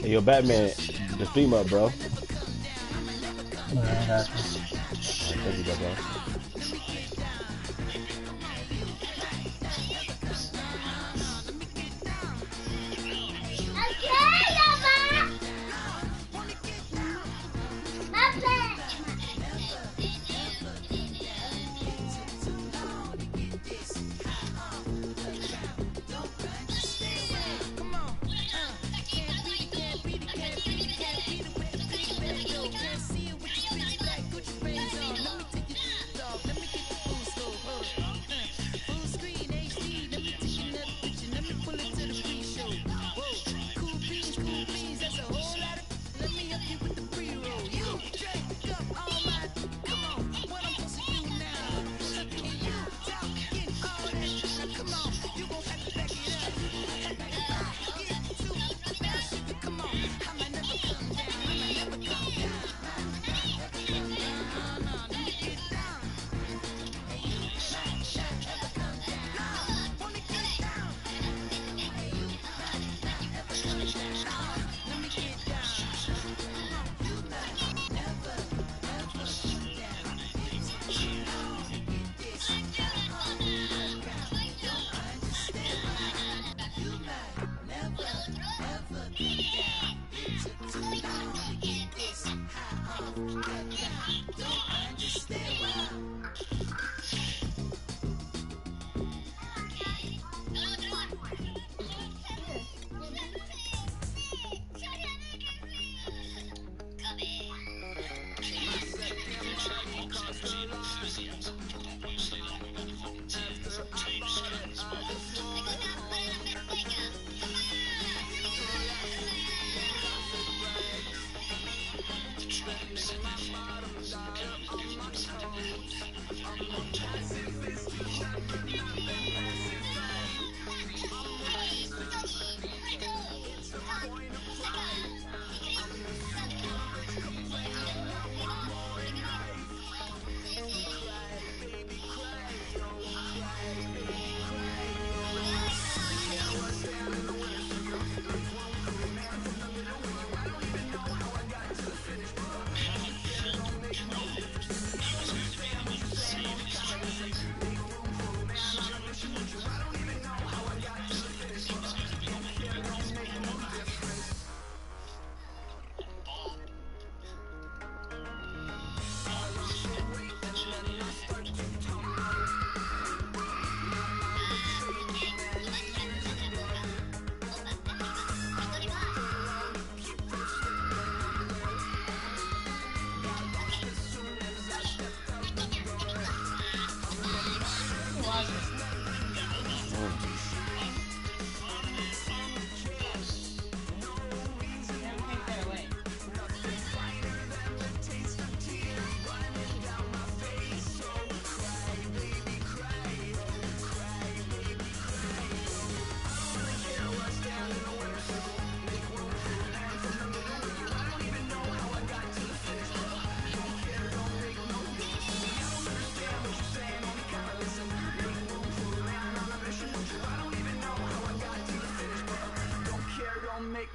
Hey, yo, Batman, the stream up, bro. Alright, I got you. Alright, thank you, bro.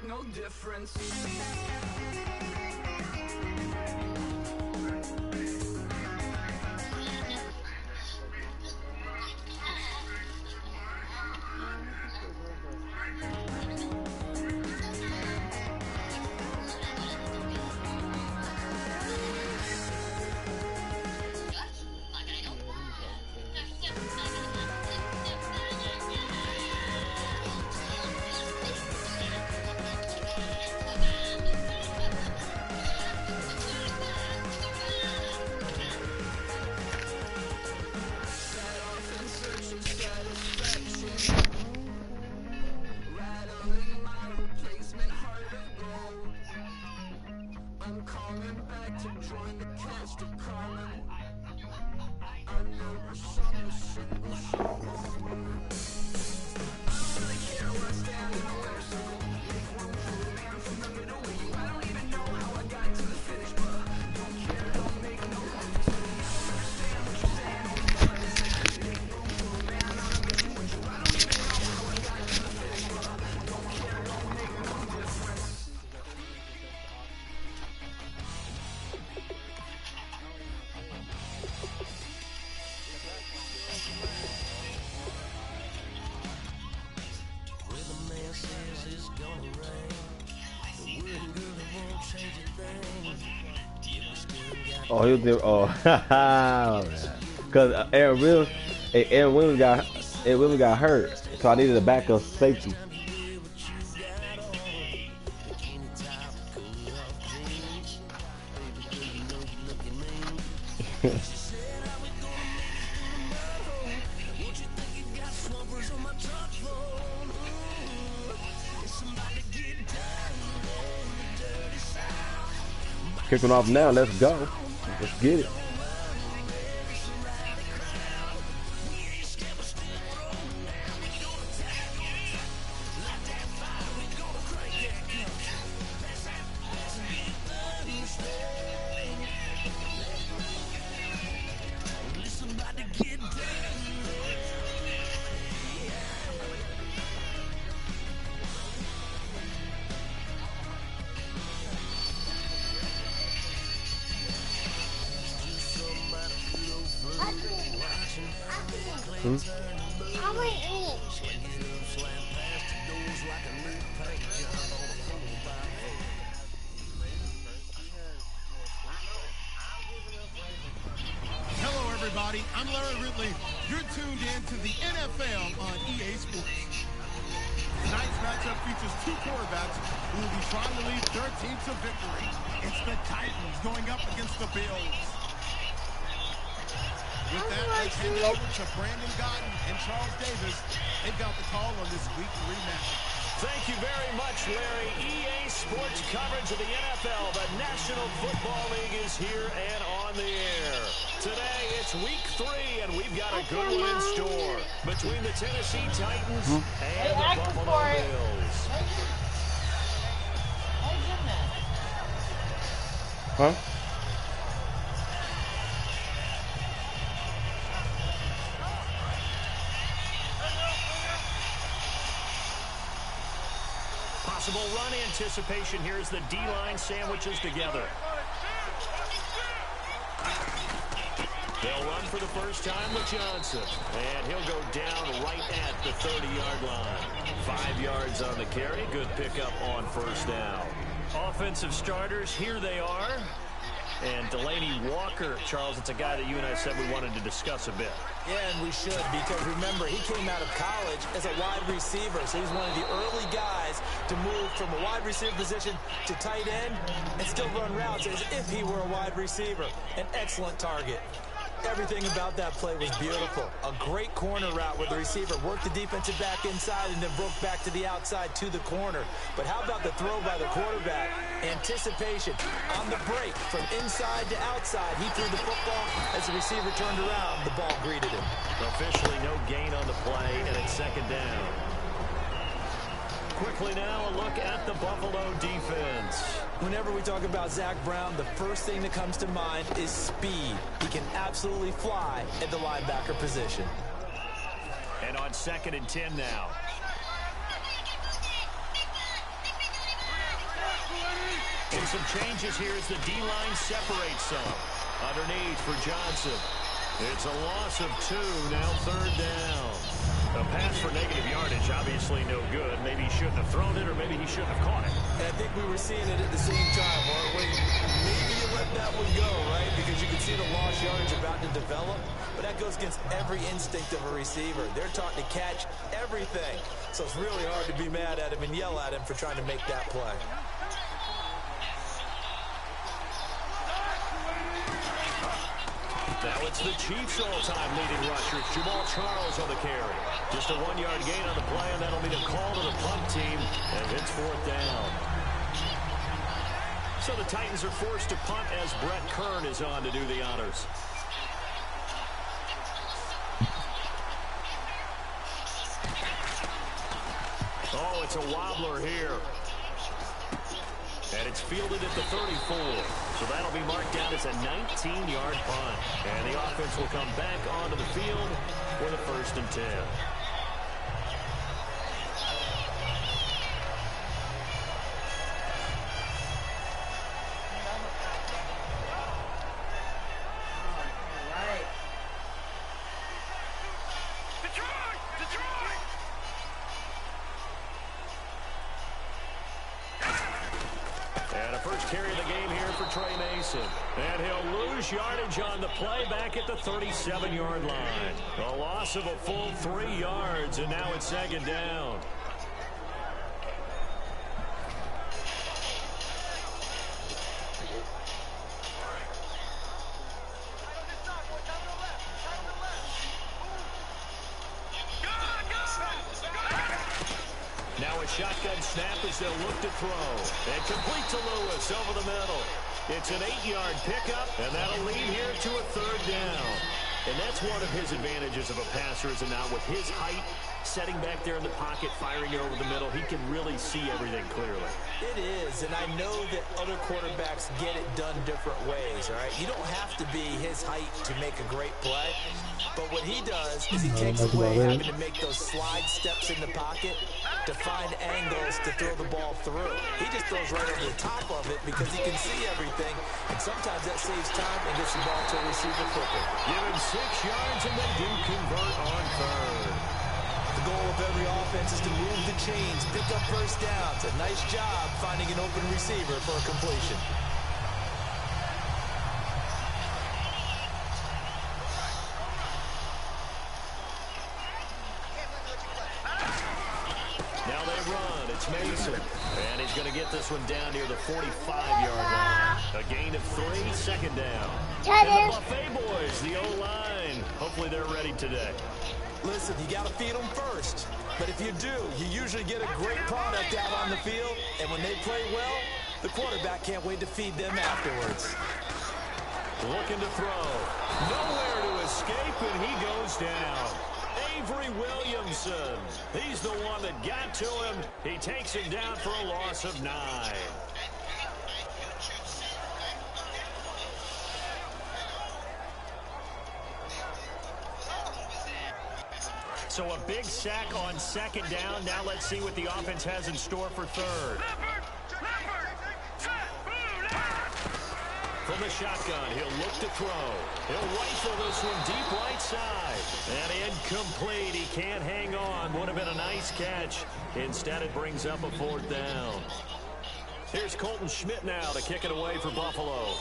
No difference. I'm coming back to join the cast of Carmen. I never saw a single show. I don't really care where I stand and where, so make room for the man from the middle of you. I don't even know how I got to the finish, but don't care, don't make no difference to me. I don't understand what you're saying, all you got is make room for a man on a mission. Oh, he was there. Oh, because Aaron Williams got hurt, so I needed a backup safety. Kicking off now. Let's go. Let's get it. Hello, everybody. I'm Larry Ridley. You're tuned in to the NFL on EA Sports. Tonight's matchup features two quarterbacks who will be trying to lead their team to victory. It's the Titans going up against the Bills. With that, let's hand it over to Brandon Gaudin and Charles Davis. They've got the call on this Week 3 matchup. Thank you very much, Larry. EA Sports coverage of the NFL. The National Football League is here and on the air. Today, it's Week 3, and we've got a good one in store between the Tennessee Titans and the Buffalo Bills. Huh? Possible run anticipation here as the D-line sandwiches together. They'll run for the first time with Johnson, and he'll go down right at the 30-yard line. 5 yards on the carry. Good pickup on first down. Offensive starters, here they are. And Delaney Walker, Charles, it's a guy that you and I said we wanted to discuss a bit. Yeah, and we should, because remember, he came out of college as a wide receiver, so he's one of the early guys to move from a wide receiver position to tight end and still run routes as if he were a wide receiver. An excellent target. Everything about that play was beautiful. A great corner route where the receiver worked the defensive back inside and then broke back to the outside to the corner. But how about the throw by the quarterback? Anticipation on the break from inside to outside. He threw the football. As the receiver turned around, the ball greeted him. Officially no gain on the play, and it's second down. Quickly now, a look at the Buffalo defense. Whenever we talk about Zach Brown, the first thing that comes to mind is speed. He can absolutely fly at the linebacker position. And on 2nd and 10 now. And some changes here as the D-line separates some. Underneath for Johnson. It's a loss of 2, now 3rd down. A pass for negative yardage, obviously no good. Maybe he shouldn't have thrown it, or maybe he shouldn't have caught it. And I think we were seeing it at the same time, weren't we? Maybe you let that one go, right? Because you can see the lost yardage about to develop. But that goes against every instinct of a receiver. They're taught to catch everything. So it's really hard to be mad at him and yell at him for trying to make that play. Now it's the Chiefs' all-time leading rushers. Jamal Charles on the carry. Just a 1-yard gain on the play, and that'll be the call to the punt team, and it's 4th down. So the Titans are forced to punt as Brett Kern is on to do the honors. Oh, it's a wobbler here. And it's fielded at the 34. So that'll be marked down as a 19-yard punt. And the offense will come back onto the field for the 1st and 10. And a The first carry of the game here for Tre Mason. And he'll lose yardage on the play back at the 37-yard line. A loss of a full 3 yards, and now it's second down. Now a shotgun snap as they'll look to throw. And complete to Lewis over the middle. It's an 8-yard pickup, and that'll lead here to a third down. And that's one of his advantages of a passer, is it not? With his height, setting back there in the pocket, firing it over the middle, he can really see everything clearly. It is, and I know that other quarterbacks get it done different ways, all right? You don't have to be his height to make a great play, but what he does is he takes away having to make those slide steps in the pocket to find angles to throw the ball through. He just throws right over the top of it because he can see everything, and sometimes that saves time and gets the ball to a receiver quicker. Give him 6 yards, and they do convert on third. The goal of every offense is to move the chains, pick up first downs. A nice job finding an open receiver for a completion. Now they run. It's Mason. And he's going to get this one down near the 45-yard line. A gain of 3, second down. And the Buffet boys, the O-line. Hopefully they're ready today. Listen, you got to feed them first. But if you do, you usually get a great product out on the field. And when they play well, the quarterback can't wait to feed them afterwards. Looking to throw. Nowhere to escape, and he goes down. Avery Williamson. He's the one that got to him. He takes him down for a loss of 9. So a big sack on second down. Now let's see what the offense has in store for third. From the shotgun, he'll look to throw. He'll rifle this one deep right side. And incomplete. He can't hang on. Would have been a nice catch. Instead, it brings up a 4th down. Here's Colton Schmidt now to kick it away for Buffalo.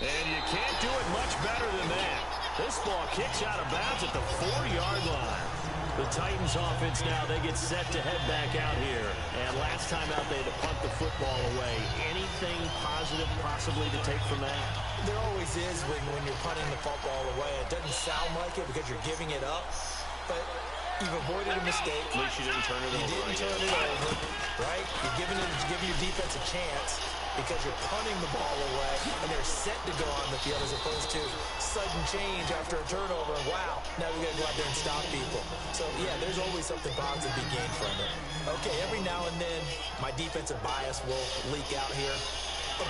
And you can't do it much better than that. This ball kicks out of bounds at the 4-yard line. The Titans offense now, they get set to head back out here. And last time out, they had to punt the football away. Anything positive possibly to take from that? There always is when you're punting the football away. It doesn't sound like it because you're giving it up. But you've avoided a mistake. At least you didn't turn it over. You didn't turn it over, right? You're giving your defense a chance because you're punting the ball away, and they're set to go on the field as opposed to sudden change after a turnover. And wow, now we got to go out there and stop people. So, yeah, there's always something positive to be gained from it. Okay, every now and then, my defensive bias will leak out here.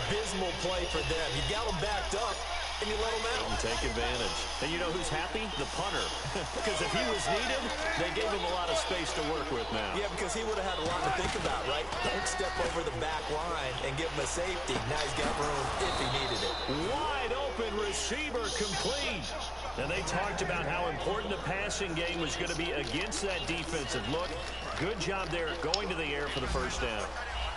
Abysmal play for them. You got them backed up, and you let them out. And take advantage. And you know who's happy? The punter. Because if he was needed, they gave him a lot of space to work with now. Yeah, because he would have had a lot to think about, right? Don't step over the back line and give him a safety. Now he's got room if he needed it. Wide open receiver complete. And they talked about how important the passing game was going to be against that defensive look. Good job there going to the air for the first down.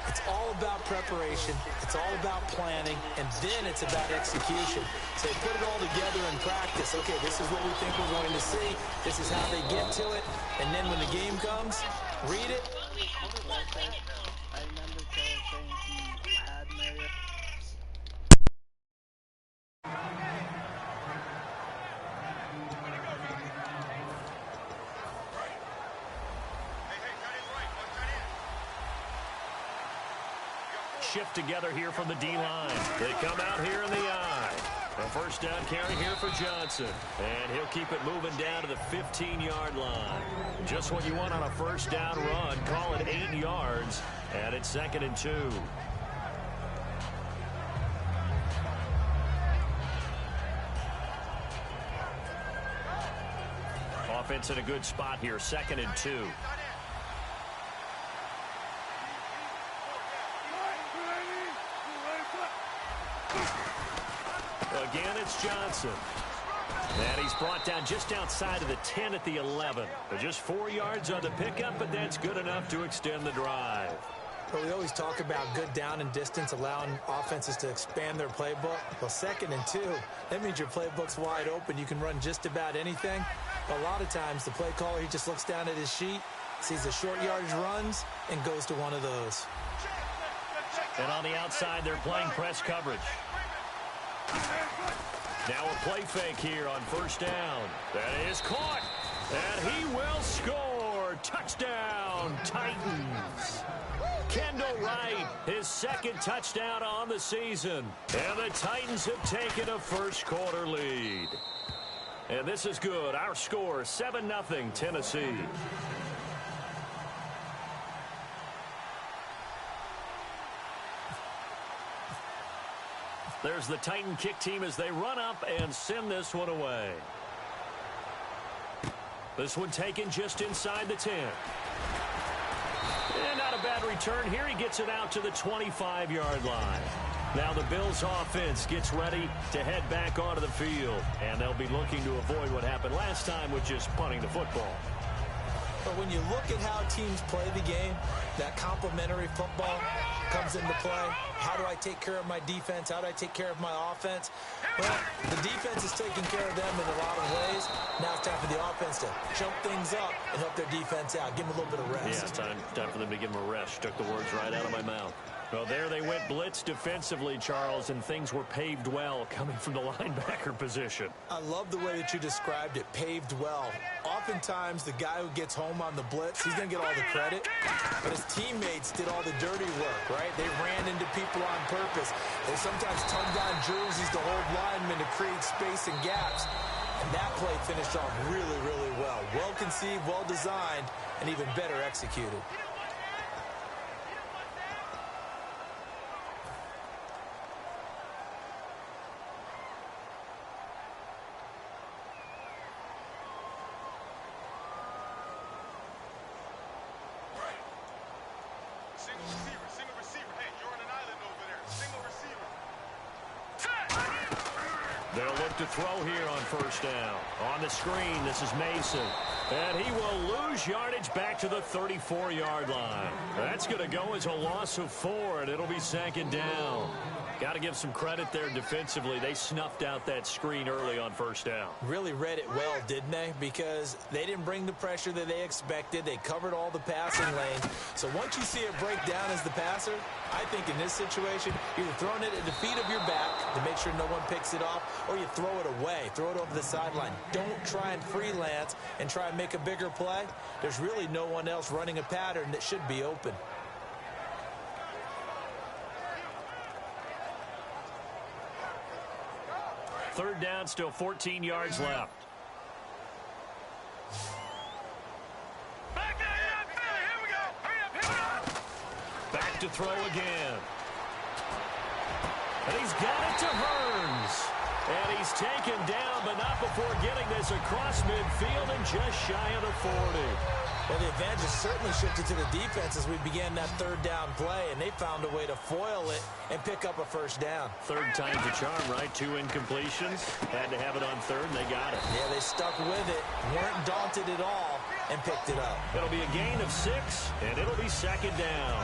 It's all about preparation. It's all about planning. And then it's about execution. So they put it all together in practice. Okay, this is what we think we're going to see. This is how they get to it. And then when the game comes, read it. I remember saying he had Marriott. Shift together here from the D-line. They come out here in the I. A first down carry here for Johnson. And he'll keep it moving down to the 15-yard line. Just what you want on a first down run. Call it 8 yards. And it's 2nd and 2. Offense in a good spot here. 2nd and 2. Again, it's Johnson. And he's brought down just outside of the 10 at the 11. But just 4 yards on the pickup, but that's good enough to extend the drive. But we always talk about good down and distance, allowing offenses to expand their playbook. Well, 2nd and 2, that means your playbook's wide open. You can run just about anything. But a lot of times, the play caller, he just looks down at his sheet, sees the short yardage runs, and goes to one of those. And on the outside, they're playing press coverage. Now a play fake here on 1st down. That is caught. And he will score. Touchdown, Titans. Kendall Wright, his 2nd touchdown on the season. And the Titans have taken a first-quarter lead. And this is good. Our score, 7-0 Tennessee. There's the Titan kick team as they run up and send this one away. This one taken just inside the 10. And not a bad return here. He gets it out to the 25-yard line. Now the Bills offense gets ready to head back onto the field. And they'll be looking to avoid what happened last time with just punting the football. But when you look at how teams play the game, that complementary football comes into play. How do I take care of my defense? How do I take care of my offense? Well, the defense is taking care of them in a lot of ways. Now it's time for the offense to jump things up and help their defense out. Give them a little bit of rest. Yeah, time for them to give them a rest. Took the words right out of my mouth. Well, there they went blitz defensively, Charles, and things were paved well coming from the linebacker position. I love the way that you described it, paved well. Oftentimes, the guy who gets home on the blitz, he's going to get all the credit, but his teammates did all the dirty work, right? They ran into people on purpose. They sometimes tugged on jerseys to hold linemen to create space and gaps. And that play finished off really, really well. Well conceived, well designed, and even better executed. Single receiver. Hey, you're on an island over there. Single receiver. They'll look to throw here on 1st down. On the screen, this is Mason. And he will lose yardage back to the 34-yard line. That's going to go as a loss of 4, and it'll be 2nd down. Got to give some credit there defensively. They snuffed out that screen early on 1st down. Really read it well, didn't they? Because they didn't bring the pressure that they expected. They covered all the passing lanes. So once you see it break down as the passer, I think in this situation, you're throwing it at the feet of your back to make sure no one picks it off, or you throw it away, throw it over the sideline. Don't try and freelance and try and make a bigger play. There's really no one else running a pattern that should be open. Third down, still 14 yards left. Back to throw again. And he's got it to Hearns. And he's taken down, but not before getting this across midfield and just shy of the 40. Well, the advantage certainly shifted to the defense as we began that 3rd down play, and they found a way to foil it and pick up a 1st down. 3rd time's a charm, right? 2 incompletions. Had to have it on 3rd, and they got it. Yeah, they stuck with it, weren't daunted at all, and picked it up. It'll be a gain of 6, and it'll be 2nd down.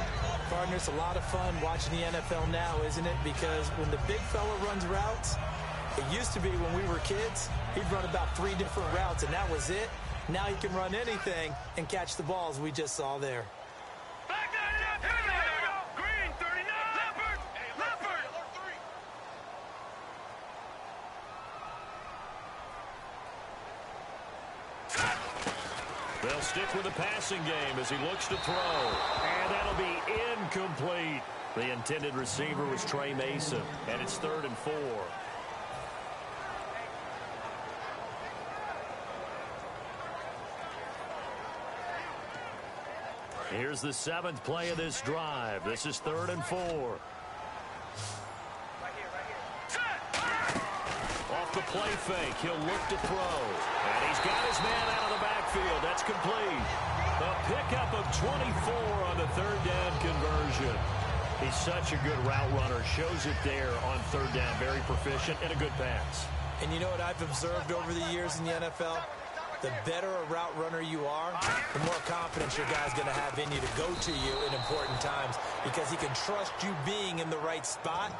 Partner, it's a lot of fun watching the NFL now, isn't it? Because when the big fella runs routes, it used to be when we were kids, he'd run about 3 different routes, and that was it. Now he can run anything and catch the balls we just saw there. Back there, here we go. Green, 39. Leopard. Hey, Leopard. They'll stick with the passing game as he looks to throw. And that'll be incomplete. The intended receiver was Trey Mason, and it's 3rd and 4. Here's the 7th play of this drive. This is 3rd and 4. Off the play fake, he'll look to throw. And he's got his man out of the backfield. That's complete. A pickup of 24 on the 3rd down conversion. He's such a good route runner. Shows it there on third down. Very proficient and a good pass. And you know what I've observed over the years in the NFL? The better a route runner you are, the more confidence your guy's going to have in you to go to you in important times because he can trust you being in the right spot,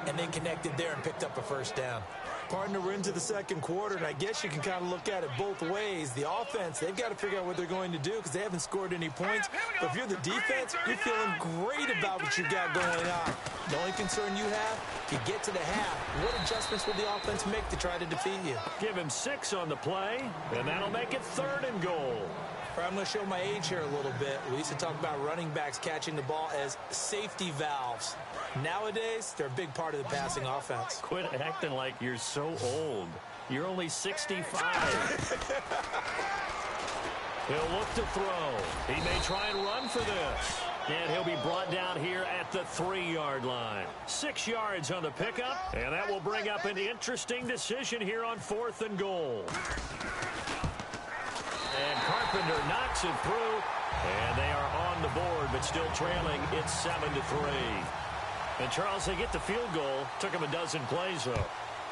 and they connected there and picked up a first down. Partner, we're into the second quarter, and I guess you can kind of look at it both ways. The offense, they've got to figure out what they're going to do because they haven't scored any points. But if you're the defense, you're feeling great about what you've got going on. The only concern you have, if you get to the half, what adjustments will the offense make to try to defeat you? Give him 6 on the play, and that'll make it 3rd and goal. I'm going to show my age here a little bit. We used to talk about running backs catching the ball as safety valves. Nowadays, they're a big part of the passing offense. Quit acting like you're so old. You're only 65. He'll look to throw. He may try and run for this. And he'll be brought down here at the 3-yard line. 6 yards on the pickup, and that will bring up an interesting decision here on 4th and goal. And Carpenter knocks it through, and they are on the board, but still trailing. It's 7-3. And, Charles, they get the field goal. Took them a dozen plays, though.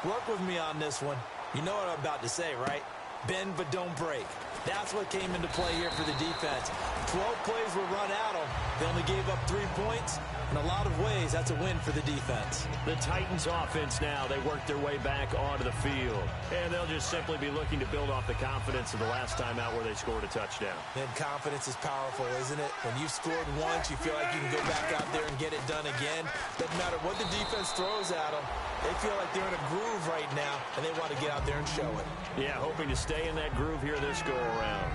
Work with me on this one. You know what I'm about to say, right? Bend but don't break. That's what came into play here for the defense. 12 plays were run at them. They only gave up 3 points. In a lot of ways, that's a win for the defense. The Titans offense now, they work their way back onto the field. And they'll just simply be looking to build off the confidence of the last time out where they scored a touchdown. And confidence is powerful, isn't it? When you've scored once, you feel like you can go back out there and get it done again. Doesn't matter what the defense throws at them. They feel like they're in a groove right now, and they want to get out there and show it. Yeah, hoping to stay in that groove here this go-around.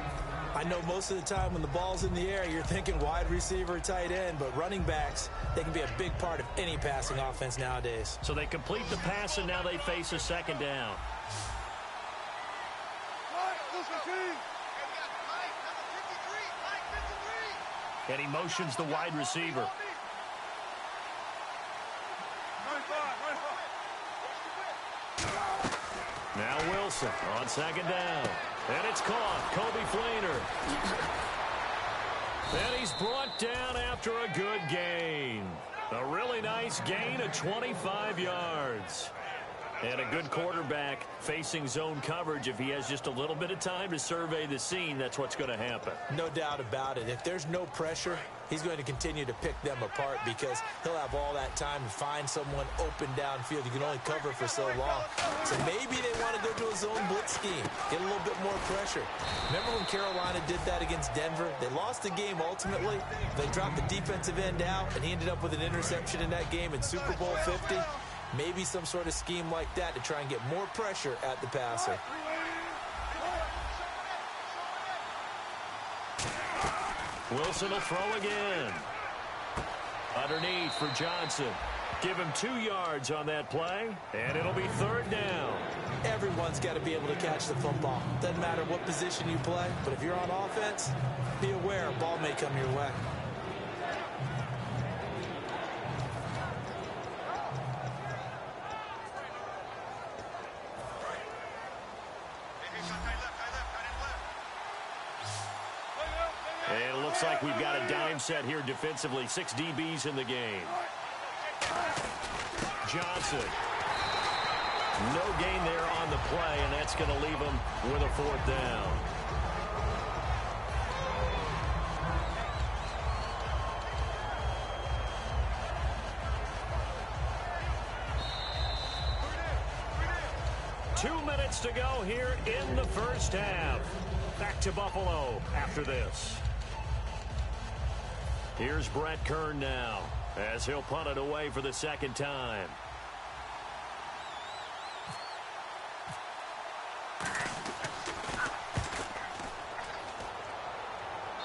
I know most of the time when the ball's in the air, you're thinking wide receiver, tight end, but running backs, they can be a big part of any passing offense nowadays. So they complete the pass, and now they face a 2nd down. And he motions the wide receiver. Now Wilson on 2nd down. And it's caught. Coby Fleener. And he's brought down after a good gain. A really nice gain of 25 yards. And a good quarterback facing zone coverage. If he has just a little bit of time to survey the scene, that's what's going to happen. No doubt about it. If there's no pressure, he's going to continue to pick them apart because he'll have all that time to find someone open downfield. You can only cover for so long. So maybe they want to go to a zone blitz scheme, get a little bit more pressure. Remember when Carolina did that against Denver? They lost the game ultimately. They dropped the defensive end out, and he ended up with an interception in that game in Super Bowl 50. Maybe some sort of scheme like that to try and get more pressure at the passer. Wilson will throw again. Underneath for Johnson. Give him 2 yards on that play, and it'll be 3rd down. Everyone's got to be able to catch the football. Doesn't matter what position you play, but if you're on offense, be aware a ball may come your way. And it looks like we've got a dime set here defensively. 6 DBs in the game. Johnson. No gain there on the play, and that's going to leave him with a 4th down. Two minutes to go here in the first half. Back to Buffalo after this. Here's Brett Kern now as he'll punt it away for the 2nd time.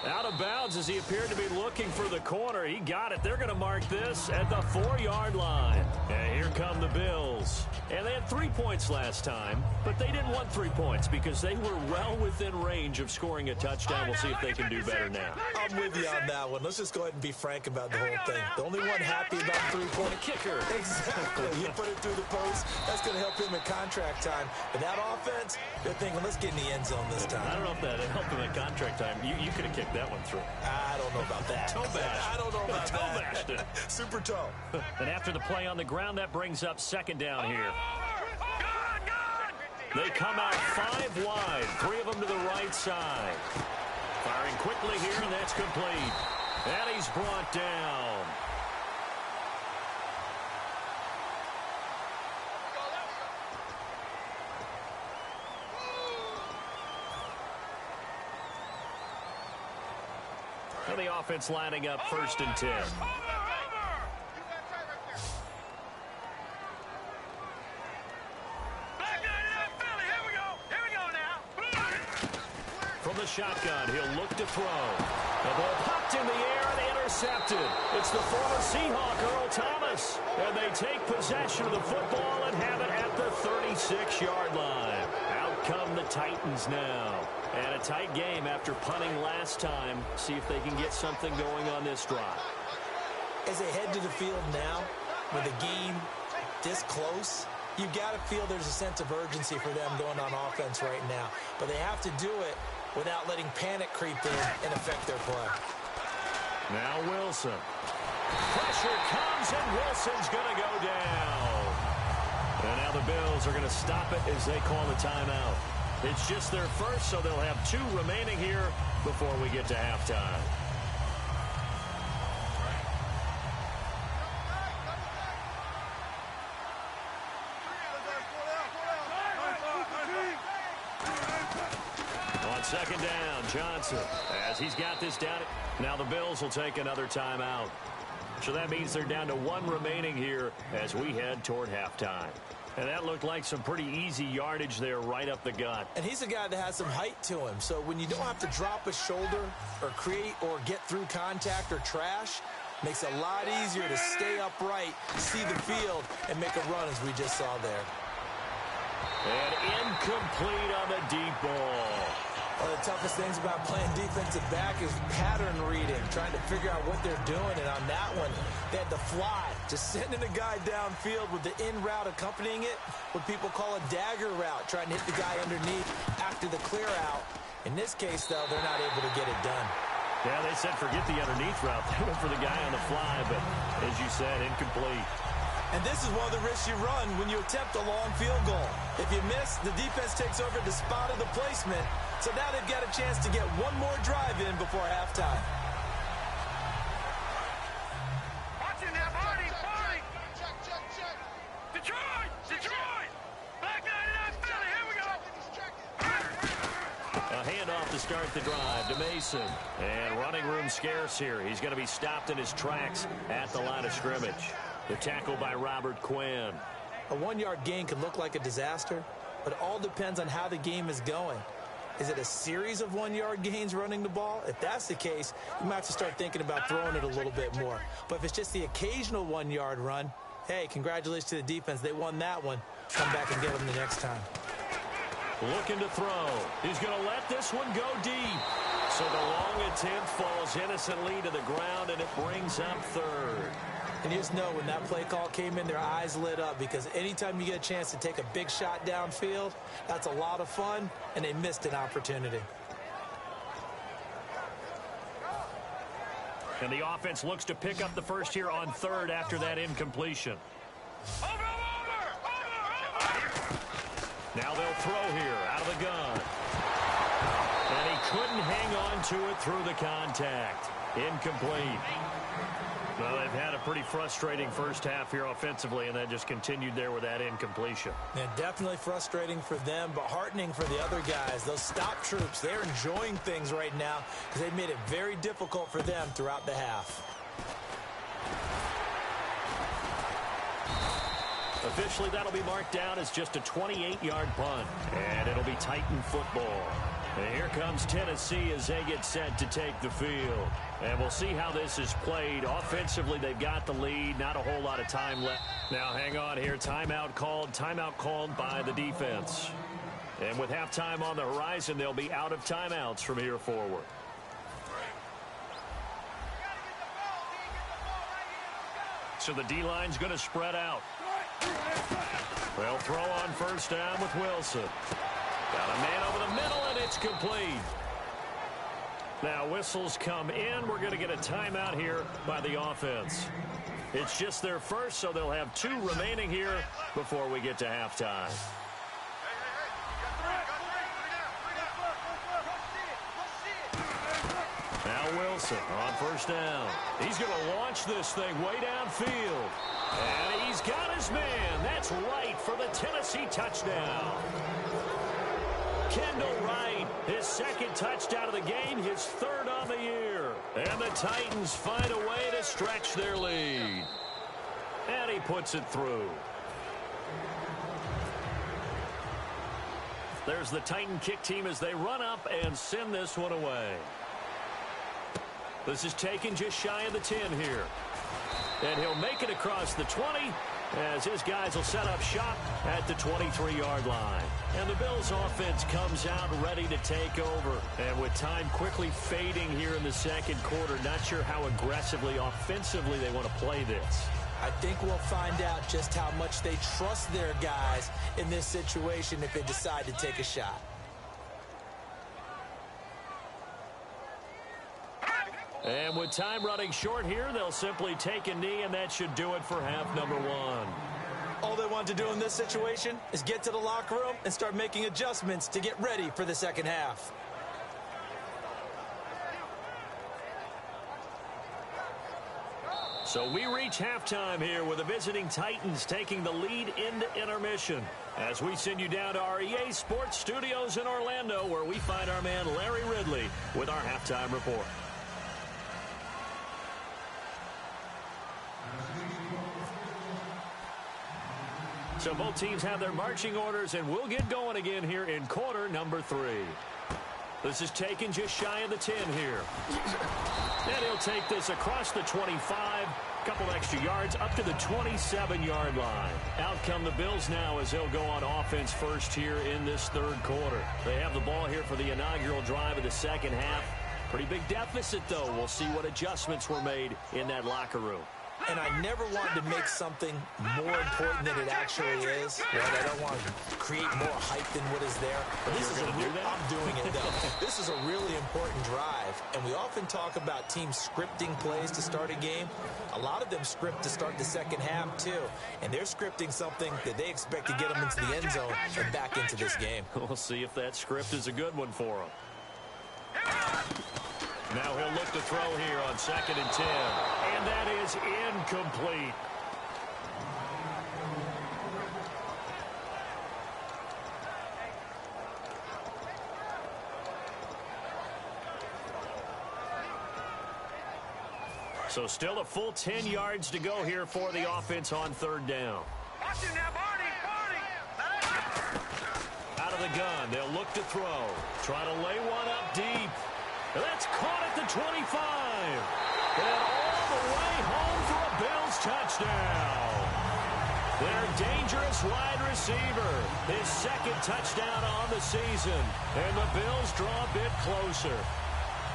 Out of bounds as he appeared to be looking for the corner. He got it. They're going to mark this at the 4-yard line. And here come the the Bills. And they had 3 points last time, but they didn't want 3 points because they were well within range of scoring a touchdown. We'll see if they can do better now. I'm with you on that one. Let's just go ahead and be frank about the whole thing. The only one happy about the 3-point kicker. Exactly. You put it through the post. That's going to help him in contract time. But that offense, they're thinking, let's get in the end zone this time. I don't know if that helped him in contract time. You could have kicked that one through. I don't know about that. Toe bash. I don't know about toe that. bashed it. Super toe. And after the play on the ground, that brings up second down here. They come out 5 wide, 3 of them to the right side. Firing quickly here, and that's complete. And he's brought down. And the offense lining up 1st and 10. From the shotgun, he'll look to throw. The ball popped in the air and intercepted. It's the former Seahawk, Earl Thomas. And they take possession of the football and have it at the 36-yard line. Out come the Titans now. And a tight game after punting last time. See if they can get something going on this drive. As they head to the field now, with the game this close, you've got to feel there's a sense of urgency for them going on offense right now. But they have to do it without letting panic creep in and affect their play. Now Wilson. Pressure comes, and Wilson's going to go down. And now the Bills are going to stop it as they call the timeout. It's just their first, so they'll have 2 remaining here before we get to halftime. On second down, Johnson, as he's got this down. Now the Bills will take another timeout. So that means they're down to 1 remaining here as we head toward halftime. And that looked like some pretty easy yardage there right up the gut. And he's a guy that has some height to him. So when you don't have to drop a shoulder or create or get through contact or trash, makes it a lot easier to stay upright, see the field, and make a run as we just saw there. And incomplete on the deep ball. One of the toughest things about playing defensive back is pattern reading, trying to figure out what they're doing. And on that one, they had the fly, just sending a guy downfield with the in route accompanying it, what people call a dagger route, trying to hit the guy underneath after the clear out. In this case, though, they're not able to get it done. Yeah, they said forget the underneath route. They went for the guy on the fly, but as you said, incomplete. And this is one of the risks you run when you attempt a long field goal. If you miss, the defense takes over the spot of the placement. So now they've got a chance to get one more drive in before halftime. Watching that body. Check. Detroit. Black 99 Philly, here we go. A handoff to start the drive to Mason. And running room scarce here. He's going to be stopped in his tracks at the line of scrimmage. The tackle by Robert Quinn. A 1-yard gain can look like a disaster, but it all depends on how the game is going. Is it a series of 1-yard gains running the ball? If that's the case, you might have to start thinking about throwing it a little bit more. But if it's just the occasional 1-yard run, hey, congratulations to the defense. They won that one. Come back and get them the next time. Looking to throw. He's going to let this one go deep. So the long attempt falls innocently to the ground, and it brings up 3rd. And you just know when that play call came in, their eyes lit up, because anytime you get a chance to take a big shot downfield, that's a lot of fun, and they missed an opportunity. And the offense looks to pick up the first here on 3rd after that incompletion. Now they'll throw here out of the gun. And he couldn't hang on to it through the contact. Incomplete. Well, they've had a pretty frustrating first half here offensively, and that just continued there with that incompletion. Yeah, definitely frustrating for them, but heartening for the other guys. Those stop troops, they're enjoying things right now because they've made it very difficult for them throughout the half. Officially, that'll be marked down as just a 28-yard punt, and it'll be Titan football. And here comes Tennessee as they get set to take the field. And we'll see how this is played. Offensively, they've got the lead. Not a whole lot of time left. Now, hang on here. Timeout called by the defense. And with halftime on the horizon, they'll be out of timeouts from here forward. So the D-line's going to spread out. They'll throw on first down with Wilson. Got a man over the middle, and it's complete. Now whistles come in. We're going to get a timeout here by the offense. It's just their first, so they'll have 2 remaining here before we get to halftime. Now Wilson on first down. He's going to launch this thing way downfield. And he's got his man. That's Wright for the Tennessee touchdown. Kendall Wright, his second touchdown of the game, his 3rd on the year. And the Titans find a way to stretch their lead. And he puts it through. There's the Titan kick team as they run up and send this one away. This is taken just shy of the 10 here. And he'll make it across the 20 as his guys will set up shop at the 23-yard line. And the Bills offense comes out ready to take over. And with time quickly fading here in the second quarter, not sure how aggressively, offensively they want to play this. I think we'll find out just how much they trust their guys in this situation if they decide to take a shot. And with time running short here, they'll simply take a knee, and that should do it for half number 1. All they want to do in this situation is get to the locker room and start making adjustments to get ready for the second half. So we reach halftime here with the visiting Titans taking the lead into intermission. As we send you down to our EA Sports Studios in Orlando, where we find our man Larry Ridley with our halftime report. So both teams have their marching orders, and we'll get going again here in quarter number 3. This is taken just shy of the 10 here. And he'll take this across the 25, couple extra yards up to the 27-yard line. Out come the Bills now as they'll go on offense first here in this 3rd quarter. They have the ball here for the inaugural drive of the second half. Pretty big deficit, though. We'll see what adjustments were made in that locker room. And I never wanted to make something more important than it actually is. Right? I don't want to create more hype than what is there. But this is I'm doing it, though. This is a really important drive. And we often talk about teams scripting plays to start a game. A lot of them script to start the second half, too. And they're scripting something that they expect to get them into the end zone and back into this game. We'll see if that script is a good one for them. Now he'll look to throw here on 2nd and 10. And that is incomplete. So still a full 10 yards to go here for the offense on 3rd down. Watching now, Barney. Out of the gun, they'll look to throw. Try to lay one up deep. And that's caught at the 25. And all the way home for a Bills touchdown. Their dangerous wide receiver. His 2nd touchdown on the season. And the Bills draw a bit closer.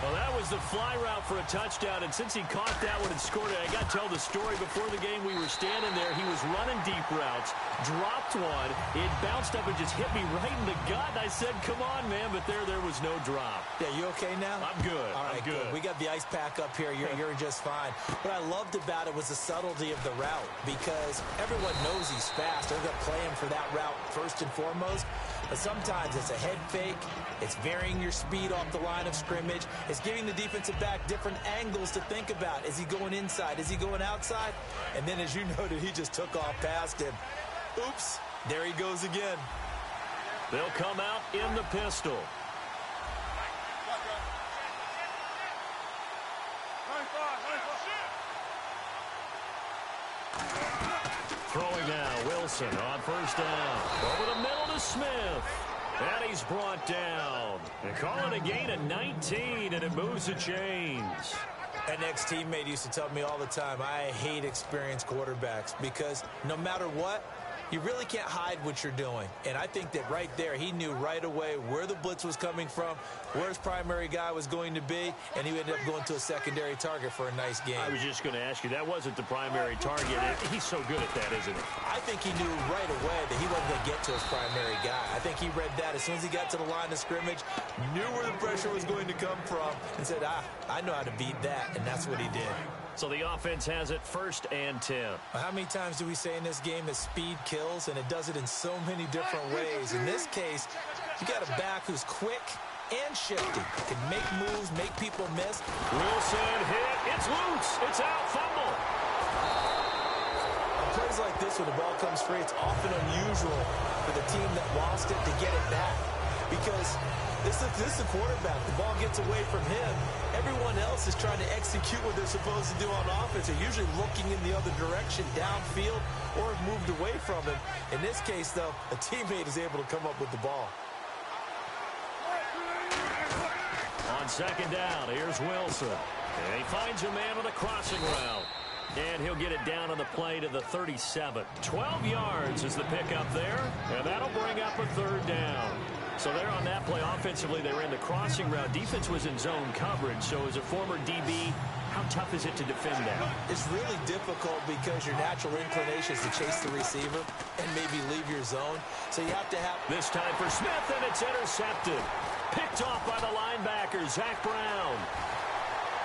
Well, that was the fly route for a touchdown, and since he caught that one and scored it, I got to tell the story. Before the game, we were standing there. He was running deep routes, dropped one. It bounced up and just hit me right in the gut. And I said, come on, man, but there was no drop. Yeah, you okay now? I'm good. All right, I'm good. We got the ice pack up here. You're just fine. What I loved about it was the subtlety of the route, because everyone knows he's fast. They're going to play him for that route first and foremost. But sometimes it's a head fake. It's varying your speed off the line of scrimmage. It's giving the defensive back different angles to think about. Is he going inside? Is he going outside? And then, as you noted, he just took off past him. Oops, there he goes again. They'll come out in the pistol. Throwing now, Wilson on first down. Over the middle to Smith. And he's brought down. And calling a gain of 19, and it moves the chains. An ex-teammate used to tell me all the time, I hate experienced quarterbacks because no matter what, you really can't hide what you're doing. And I think that right there, he knew right away where the blitz was coming from, where his primary guy was going to be, and he ended up going to a secondary target for a nice game. I was just going to ask you, that wasn't the primary target. He's so good at that, isn't he? I think he knew right away that he wasn't going to get to his primary guy. I think he read that as soon as he got to the line of scrimmage, knew where the pressure was going to come from, and said, I know how to beat that, and that's what he did. So the offense has it 1st and 10. How many times do we say in this game that speed kills, and it does it in so many different ways? In this case, you got a back who's quick and shifty. Can make moves, make people miss. Wilson hit. It's loose. It's out. Fumble. On plays like this, when the ball comes free, it's often unusual for the team that lost it to get it back. Because this is the quarterback. The ball gets away from him. Everyone else is trying to execute what they're supposed to do on offense. They're usually looking in the other direction, downfield, or have moved away from him. In this case, though, a teammate is able to come up with the ball. On 2nd down, here's Wilson. And he finds a man on the crossing route. And he'll get it down on the play to the 37. 12 yards is the pickup there. And that'll bring up a 3rd down. So there on that play, offensively, they ran the crossing route. Defense was in zone coverage. So as a former DB, how tough is it to defend that? It's really difficult because your natural inclination is to chase the receiver and maybe leave your zone. So you have to have... This time for Smith, and it's intercepted. Picked off by the linebacker, Zach Brown.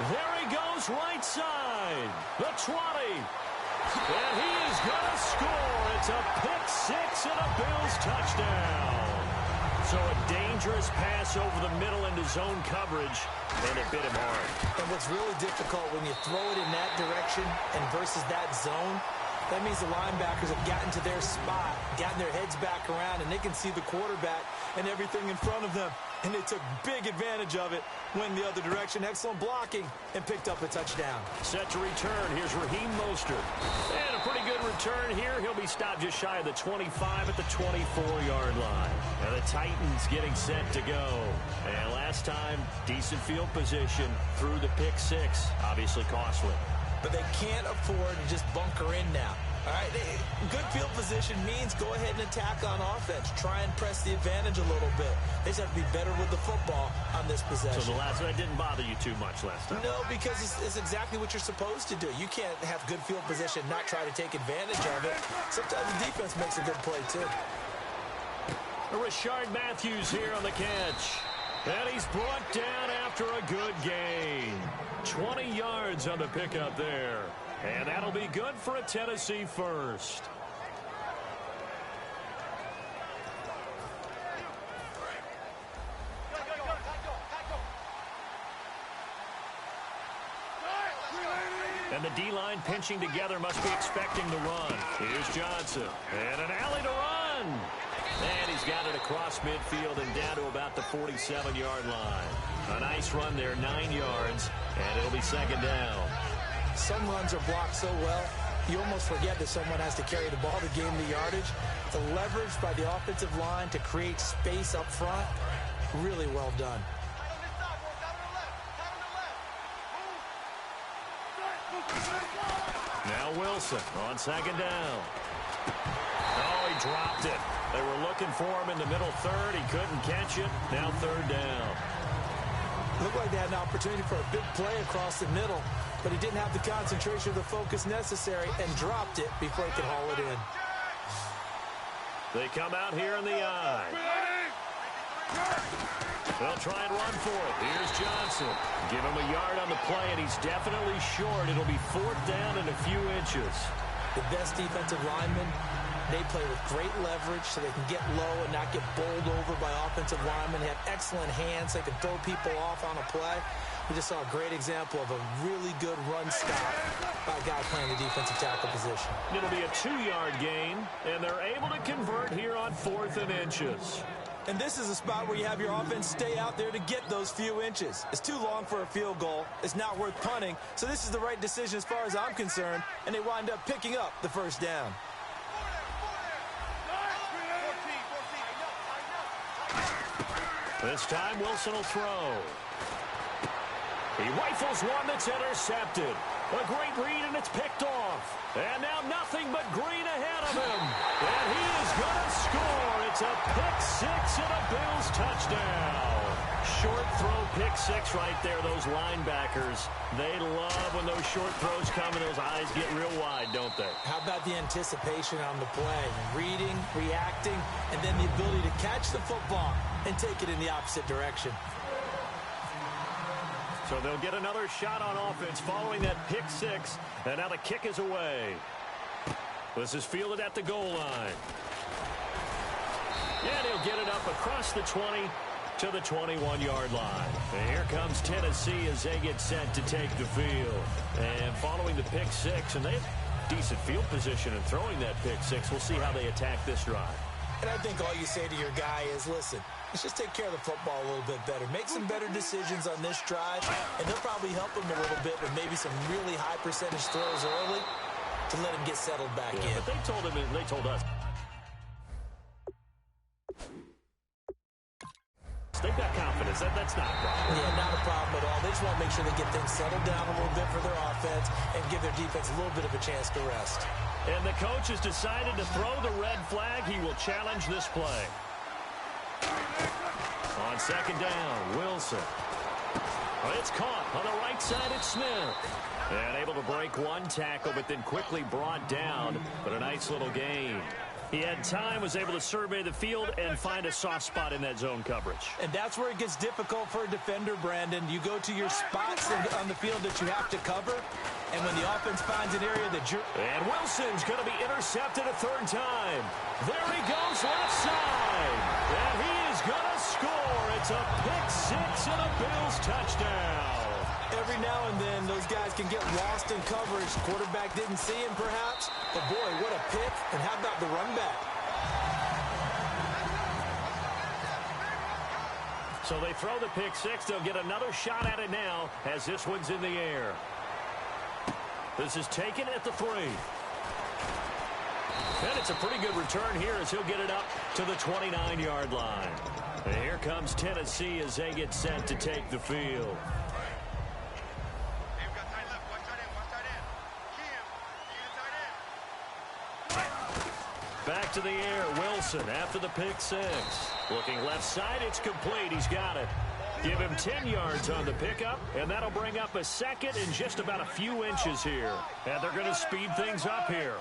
There he goes, right side. The 20. And he is going to score. It's a pick 6 and a Bills touchdown. So a dangerous pass over the middle into zone coverage, and it bit him hard. And what's really difficult when you throw it in that direction and versus that zone, that means the linebackers have gotten to their spot, gotten their heads back around, and they can see the quarterback and everything in front of them. And they took big advantage of it, went the other direction, excellent blocking, and picked up a touchdown. Set to return. Here's Raheem Mostert. And a pretty good return here. He'll be stopped just shy of the 25 at the 24-yard line. And the Titans getting set to go. And last time, decent field position through the pick 6. Obviously costly. But they can't afford to just bunker in now. All right, good field position means go ahead and attack on offense. Try and press the advantage a little bit. They just have to be better with the football on this possession. So the last one didn't bother you too much last time? No, because it's exactly what you're supposed to do. You can't have good field position, not try to take advantage of it. Sometimes the defense makes a good play, too. Rashard Matthews here on the catch. And he's brought down after a good gain. 20 yards on the pickup there. And that'll be good for a Tennessee first. And the D-line pinching together, must be expecting the run. Here's Johnson. And an alley to run. And he's got it across midfield and down to about the 47-yard line. A nice run there, 9 yards, and it'll be 2nd down. Some runs are blocked so well, you almost forget that someone has to carry the ball to gain the yardage. The leverage by the offensive line to create space up front, really well done. Now Wilson on 2nd down. Oh, he dropped it. They were looking for him in the middle 3rd. He couldn't catch it. Now 3rd down. Looked like they had an opportunity for a big play across the middle, but he didn't have the concentration or the focus necessary and dropped it before he could haul it in. They come out here in the eye. They'll try and run for it. Here's Johnson. Give him a yard on the play, and he's definitely short. It'll be 4th down and a few inches. The best defensive linemen, they play with great leverage so they can get low and not get bowled over by offensive linemen. They have excellent hands. They can throw people off on a play. We just saw a great example of a really good run stop by a guy playing the defensive tackle position. It'll be a 2-yard gain, and they're able to convert here on 4th and inches. And this is a spot where you have your offense stay out there to get those few inches. It's too long for a field goal. It's not worth punting. So this is the right decision as far as I'm concerned, and they wind up picking up the 1st down. This time Wilson will throw. He rifles one that's intercepted. A great read, and it's picked off. And now nothing but green ahead of him. And he is going to score. It's a pick six and a Bills touchdown. Short throw pick six right there. Those linebackers, they love when those short throws come and those eyes get real wide, don't they? How about the anticipation on the play? Reading, reacting, and then the ability to catch the football and take it in the opposite direction. So they'll get another shot on offense following that pick six. And now the kick is away. This is fielded at the goal line. And he'll get it up across the 20 to the 21-yard line. And here comes Tennessee as they get set to take the field. And following the pick six, and they have decent field position in throwing that pick six. We'll see how they attack this drive. And I think all you say to your guy is, listen, let's just take care of the football a little bit better. Make some better decisions on this drive, and they'll probably help him a little bit with maybe some really high percentage throws early to let him get settled back in. But they told him, they told us. They've got confidence. That's not a problem. Yeah, not a problem at all. They just want to make sure they get things settled down a little bit for their offense and give their defense a little bit of a chance to rest. And the coach has decided to throw the red flag. He will challenge this play. On second down, Wilson. It's caught on the right side. It's Smith. And able to break one tackle, but then quickly brought down. But a nice little gain. He had time, was able to survey the field and find a soft spot in that zone coverage. And that's where it gets difficult for a defender, Brandon. You go to your spots on the field that you have to cover, and when the offense finds an area that you're... And Wilson's going to be intercepted a third time. There he goes, left side. And he is going to score. It's a pick six and a Bills touchdown. Every now and then, those guys can get lost in coverage. Quarterback didn't see him, perhaps. But, boy, what a pick. And how about the run back? So they throw the pick six. They'll get another shot at it now as this one's in the air. This is taken at the 3. And it's a pretty good return here as he'll get it up to the 29-yard line. And here comes Tennessee as they get set to take the field. Back to the air, Wilson after the pick six. Looking left side, it's complete. He's got it. Give him 10 yards on the pickup, and that'll bring up a second in just about a few inches here. And they're going to speed things up here.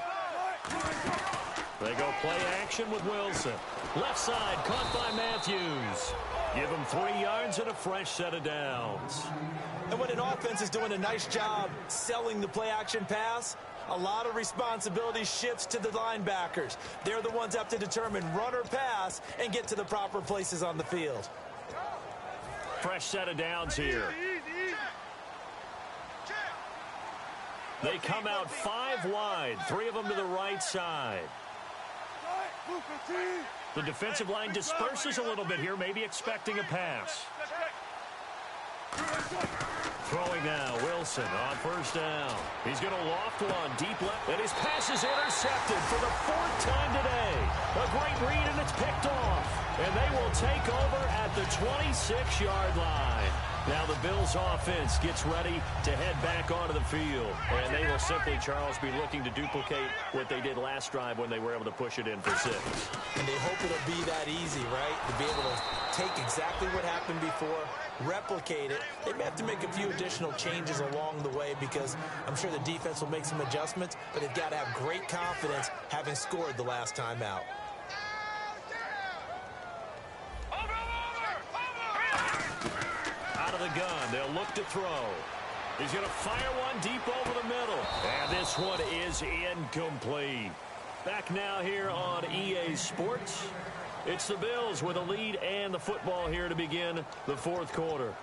They go play action with Wilson. Left side, caught by Matthews. Give him 3 yards and a fresh set of downs. And when an offense is doing a nice job selling the play action pass, a lot of responsibility shifts to the linebackers. They're the ones that have to determine run or pass and get to the proper places on the field. Fresh set of downs here. They come out 5 wide, 3 of them to the right side. The defensive line disperses a little bit here, maybe expecting a pass. Throwing now, Wilson on first down. He's going to loft one deep left, and his pass is intercepted for the 4th time today. A great read, and it's picked off. And they will take over at the 26-yard line. Now the Bills offense gets ready to head back onto the field. And they will simply, Charles, be looking to duplicate what they did last drive when they were able to push it in for 6. And they hope it'll be that easy, right? To be able to take exactly what happened before, replicate it. They may have to make a few additional changes along the way because I'm sure the defense will make some adjustments, but they've got to have great confidence having scored the last time out. Out of the gun, they'll look to throw. He's going to fire one deep over the middle. And this one is incomplete. Back now here on EA Sports. It's the Bills with a lead and the football here to begin the 4th quarter.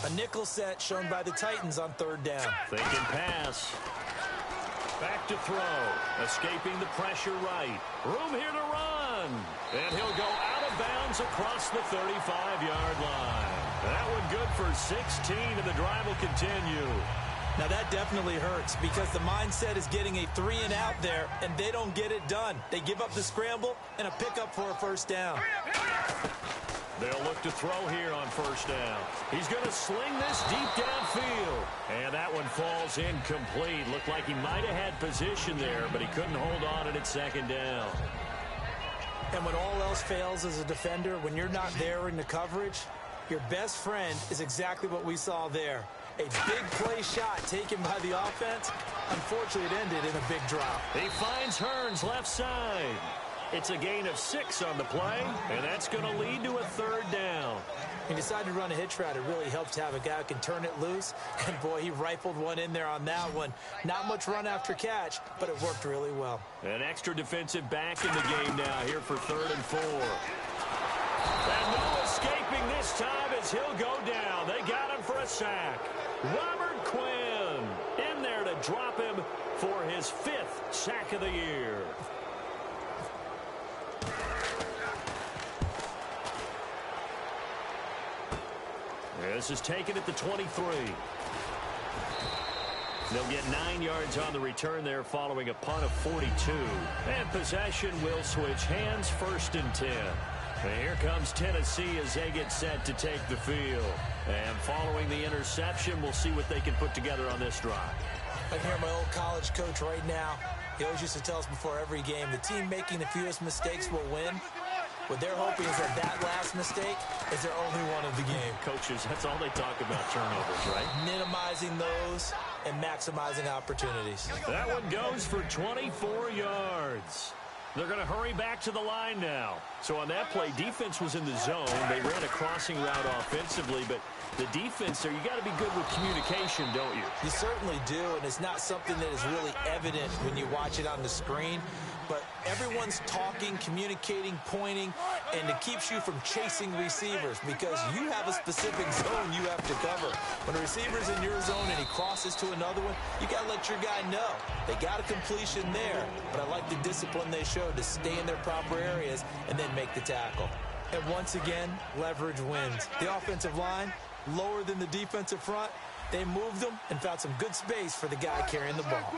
A nickel set shown by the Titans on 3rd down. They can pass. Back to throw. Escaping the pressure right. Room here to run. And he'll go out of bounds falls across the 35-yard line. That one good for 16, and the drive will continue. Now that definitely hurts because the mindset is getting a 3-and-out there, and they don't get it done. They give up the scramble and a pickup for a first down. They'll look to throw here on first down. He's going to sling this deep downfield. And that one falls incomplete. Looked like he might have had position there, but he couldn't hold on at second down. And when all else fails as a defender, when you're not there in the coverage, your best friend is exactly what we saw there. A big play shot taken by the offense. Unfortunately, it ended in a big drop. He finds Hearns left side. It's a gain of 6 on the play, and that's going to lead to a third down. He decided to run a hitch route. It really helps to have a guy who can turn it loose. And, boy, he rifled one in there on that one. Not much run after catch, but it worked really well. An extra defensive back in the game now here for 3rd and 4. And no escaping this time as he'll go down. They got him for a sack. Robert Quinn in there to drop him for his 5th sack of the year. This is taken at the 23. They'll get 9 yards on the return there following a punt of 42. And possession will switch hands, 1st and 10. And here comes Tennessee as they get set to take the field. And following the interception, we'll see what they can put together on this drive. I can hear my old college coach right now. He always used to tell us before every game, the team making the fewest mistakes will win. What they're hoping is that last mistake is their only one of the game. Coaches, that's all they talk about, turnovers, right? Minimizing those and maximizing opportunities. That one goes for 24 yards. They're going to hurry back to the line now. So on that play, defense was in the zone. They ran a crossing route offensively, but the defense there, you got to be good with communication, don't you? You certainly do, and it's not something that is really evident when you watch it on the screen. But everyone's talking, communicating, pointing, and it keeps you from chasing receivers because you have a specific zone you have to cover. When a receiver's in your zone and he crosses to another one, you got to let your guy know. They got a completion there, but I like the discipline they showed to stay in their proper areas and then make the tackle. And once again, leverage wins. The offensive line, lower than the defensive front, they moved them and found some good space for the guy carrying the ball.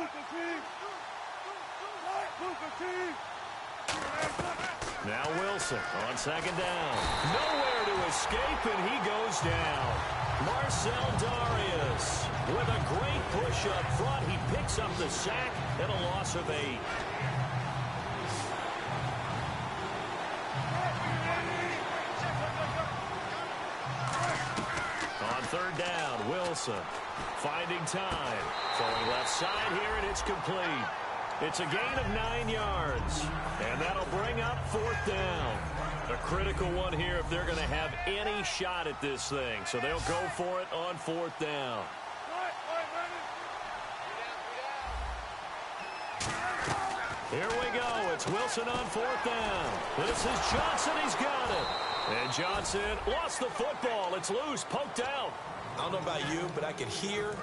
Now Wilson on 2nd down. Nowhere to escape, and he goes down. Marcel Darius with a great push up front. He picks up the sack and a loss of 8. On 3rd down, Wilson finding time. Throwing left side here, and it's complete. It's a gain of 9 yards, and that'll bring up 4th down. A critical one here if they're going to have any shot at this thing. So they'll go for it on 4th down. Here we go. It's Wilson on 4th down. This is Johnson. He's got it. And Johnson lost the football. It's loose, poked out. I don't know about you, but I could hear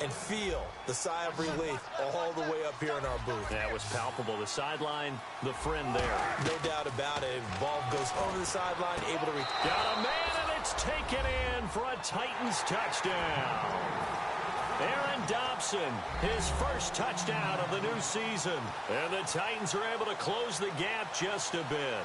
and feel the sigh of relief all the way up here in our booth. That was palpable. The sideline, the friend there. No doubt about it. Ball goes over the sideline, able to reach. Got a man, and it's taken in for a Titans touchdown. Aaron Dobson, his first touchdown of the new season. And the Titans are able to close the gap just a bit.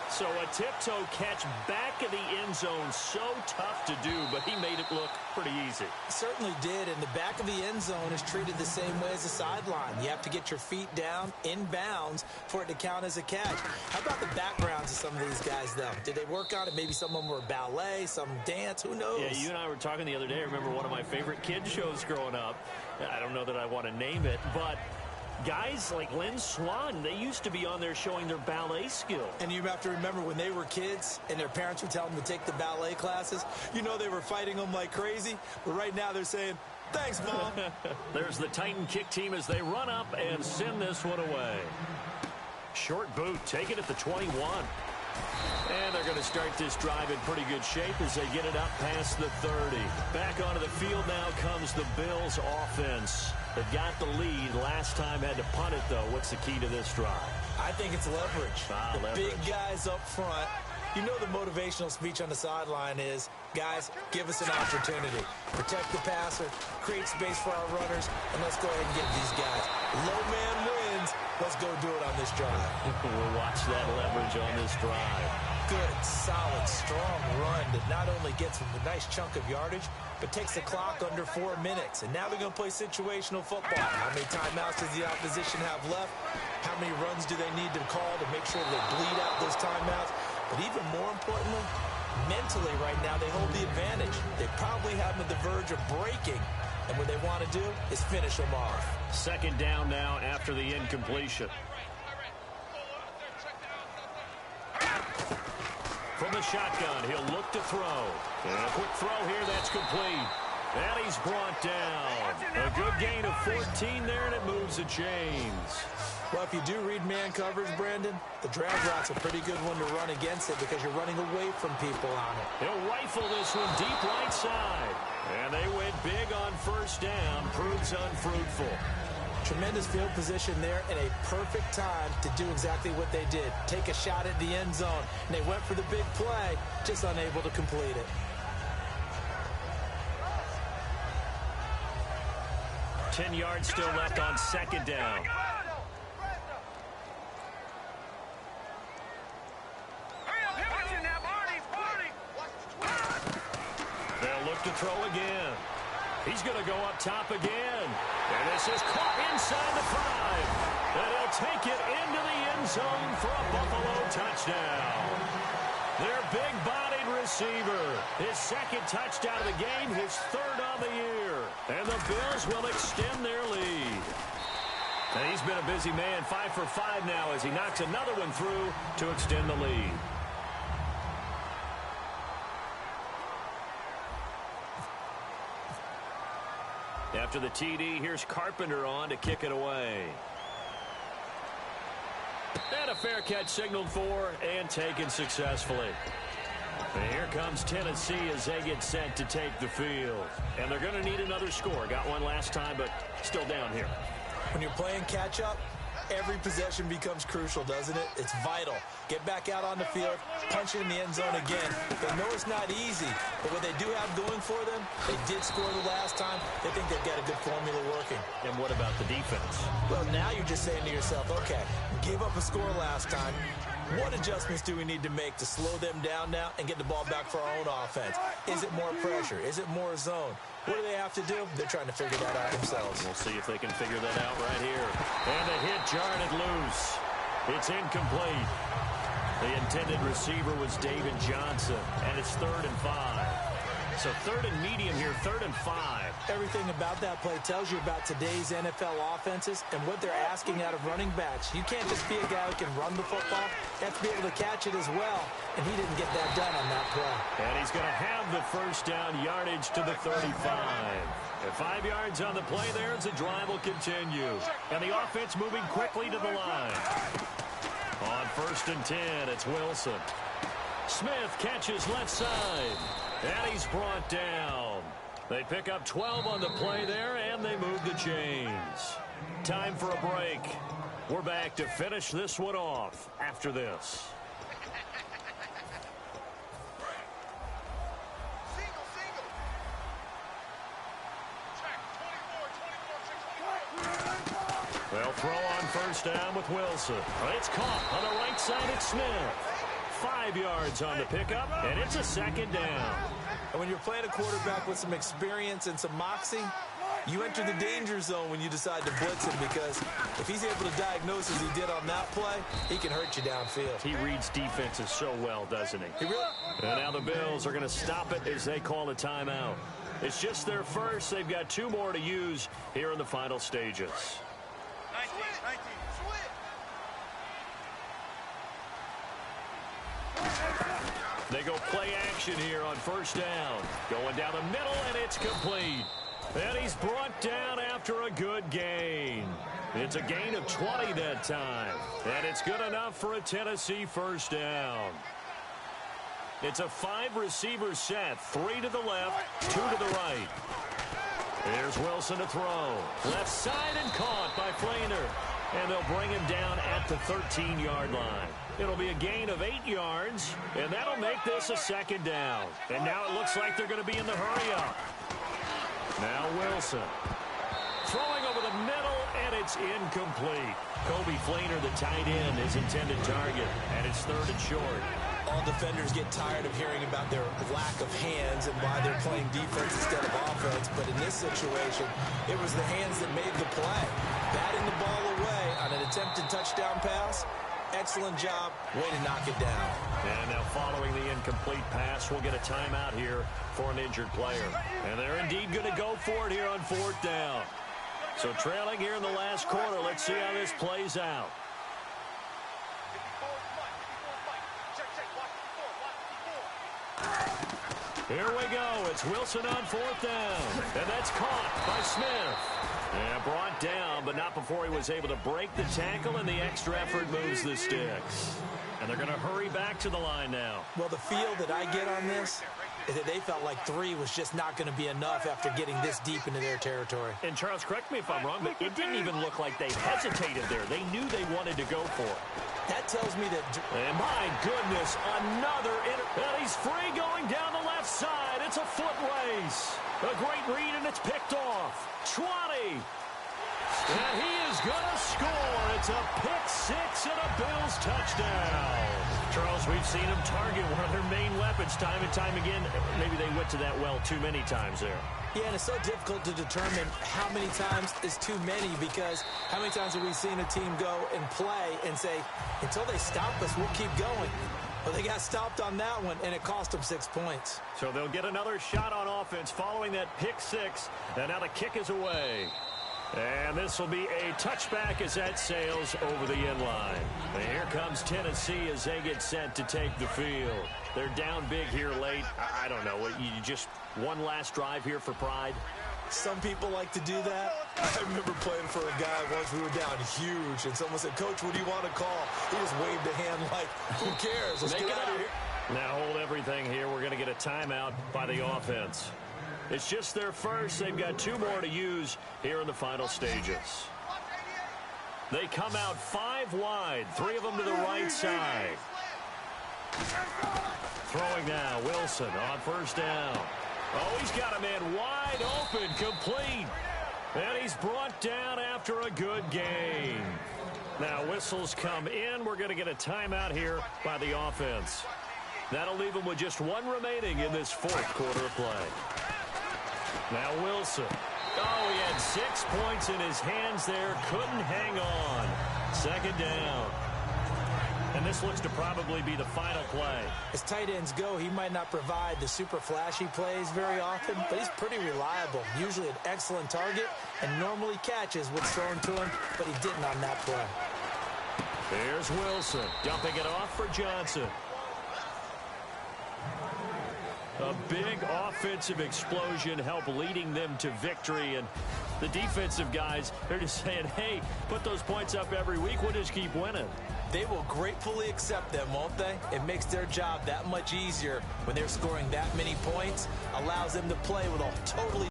So a tiptoe catch back of the end zone, so tough to do, but he made it look pretty easy. Certainly did, and the back of the end zone is treated the same way as the sideline. You have to get your feet down in bounds for it to count as a catch. How about the backgrounds of some of these guys, though? Did they work on it? Maybe some of them were ballet, some dance, who knows? Yeah, you and I were talking the other day. I remember one of my favorite kids shows growing up. I don't know that I want to name it, but guys like Lynn Swann, they used to be on there showing their ballet skill. And you have to remember when they were kids and their parents would tell them to take the ballet classes, you know they were fighting them like crazy. But right now they're saying, thanks, Mom. There's the Titan kick team as they run up and send this one away. Short boot, take it at the 21. And they're going to start this drive in pretty good shape as they get it up past the 30. Back onto the field now comes the Bills offense. They've got the lead. Last time had to punt it, though. What's the key to this drive? I think it's leverage. Leverage. Big guys up front You know the motivational speech on the sideline is, guys, give us an opportunity. Protect the passer, create space for our runners, and let's go ahead and get these guys. Low man wins. Let's go do it on this drive. We'll watch that leverage on this drive. Good, solid, strong run that not only gets them a nice chunk of yardage, but takes the clock under 4 minutes. And now they're going to play situational football. How many timeouts does the opposition have left? How many runs do they need to call to make sure they bleed out those timeouts? But even more importantly, mentally right now, they hold the advantage. They probably have them at the verge of breaking. And what they want to do is finish them off. Second down now after the incompletion. From the shotgun, he'll look to throw. And a quick throw here, that's complete. And he's brought down. A good gain of 14 there, and it moves the chains. Well, if you do read man coverage, Brandon, the drag route's a pretty good one to run against it because you're running away from people on it. He'll rifle this one deep right side. And they went big on first down. Proves unfruitful. Tremendous field position there and a perfect time to do exactly what they did. Take a shot at the end zone. And they went for the big play, just unable to complete it. 10 yards still left on second down. They'll look to throw again. He's going to go up top again. And this is caught inside the 5. And he'll take it into the end zone for a Buffalo touchdown. Their big-bodied receiver. His second touchdown of the game, his third on the year. And the Bills will extend their lead. And he's been a busy man, 5 for 5 now as he knocks another one through to extend the lead. After the TD, here's Carpenter on to kick it away. And a fair catch signaled for and taken successfully. And here comes Tennessee as they get set to take the field. And they're going to need another score. Got one last time, but still down here. When you're playing catch-up, every possession becomes crucial, doesn't it? It's vital. Get back out on the field, punch it in the end zone again. They know it's not easy, but what they do have going for them, they did score the last time. They think they've got a good formula working. And what about the defense? Well, now you're just saying to yourself, okay, gave up a score last time. What adjustments do we need to make to slow them down now and get the ball back for our own offense? Is it more pressure? Is it more zone? What do they have to do? They're trying to figure that out themselves. We'll see if they can figure that out right here. And the hit jarred it loose. It's incomplete. The intended receiver was David Johnson, and it's 3rd and 5. So 3rd and medium here, 3rd and 5. Everything about that play tells you about today's NFL offenses and what they're asking out of running backs. You can't just be a guy who can run the football. You have to be able to catch it as well, and he didn't get that done on that play. And he's going to have the first down yardage to the 35. At 5 yards on the play there as the drive will continue. And the offense moving quickly to the line. On 1st and 10, it's Wilson. Smith catches left side. And he's brought down. They pick up 12 on the play there, and they move the chains. Time for a break. We're back to finish this one off after this. They'll throw on first down with Wilson. It's caught on the right side. It's Smith. 5 yards on the pickup, and it's a second down. And when you're playing a quarterback with some experience and some moxie, you enter the danger zone when you decide to blitz him, because if he's able to diagnose as he did on that play, he can hurt you downfield. He reads defenses so well, doesn't he? He really... And now the Bills are going to stop it as they call a timeout. It's just their first. They've got 2 more to use here in the final stages. 19. They go play action here on first down. Going down the middle, and it's complete. And he's brought down after a good gain. It's a gain of 20 that time. And it's good enough for a Tennessee first down. It's a 5-receiver set. 3 to the left, 2 to the right. Here's Wilson to throw. Left side and caught by Flainer. and they'll bring him down at the 13-yard line. It'll be a gain of 8 yards, and that'll make this a second down. And now it looks like they're going to be in the hurry-up. Now Wilson. Throwing over the middle, and it's incomplete. Kobe Fleener, the tight end, his intended target, and it's 3rd and short. All defenders get tired of hearing about their lack of hands and why they're playing defense instead of offense. But in this situation, it was the hands that made the play. Batting the ball away on an attempted touchdown pass. Excellent job. Way to knock it down. And now following the incomplete pass, we'll get a timeout here for an injured player. And they're indeed going to go for it here on 4th down. So trailing here in the last quarter, let's see how this plays out. Here we go. It's Wilson on 4th down. And that's caught by Smith. And brought down, but not before he was able to break the tackle, and the extra effort moves the sticks. And they're going to hurry back to the line now. Well, the feel that I get on this is that they felt like 3 was just not going to be enough after getting this deep into their territory. And Charles, correct me if I'm wrong, but it didn't even look like they hesitated there. They knew they wanted to go for it. That tells me that... And my goodness, another... And he's free going down the left side. It's a foot race. A great read, and it's picked off. 20. And he is going to score. It's a pick 6 and a Bills touchdown. Charles, we've seen him target one of their main weapons time and time again. Maybe they went to that well too many times there. Yeah, and it's so difficult to determine how many times is too many, because how many times have we seen a team go and play and say, until they stop us, we'll keep going. Well, they got stopped on that one, and it cost them 6 points. So they'll get another shot on offense following that pick 6, and now the kick is away. And this will be a touchback as that sails over the end line. And here comes Tennessee as they get set to take the field. They're down big here late. I don't know. You just one last drive here for pride? Some people like to do that. I remember playing for a guy once. We were down huge, and someone said, "Coach, what do you want to call?" He just waved a hand like, who cares? Let's get out of here. Now hold everything here. We're going to get a timeout by the offense. It's just their first. They've got 2 more to use here in the final stages. They come out 5 wide, 3 of them to the right side. Throwing now, Wilson on 1st down. Oh, he's got a man wide open, complete. And he's brought down after a good gain. Now whistles come in. We're going to get a timeout here by the offense. That'll leave them with just 1 remaining in this 4th quarter of play. Now Wilson. Oh, he had 6 points in his hands there. Couldn't hang on. 2nd down. And this looks to probably be the final play. As tight ends go, he might not provide the super flashy plays very often, but he's pretty reliable. Usually an excellent target and normally catches what's thrown to him, but he didn't on that play. There's Wilson dumping it off for Johnson. A big offensive explosion helped leading them to victory, and the defensive guys, they're just saying, hey, put those points up every week, we'll just keep winning. They will gratefully accept them, won't they? It makes their job that much easier when they're scoring that many points, allows them to play with a totally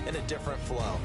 in a different flow.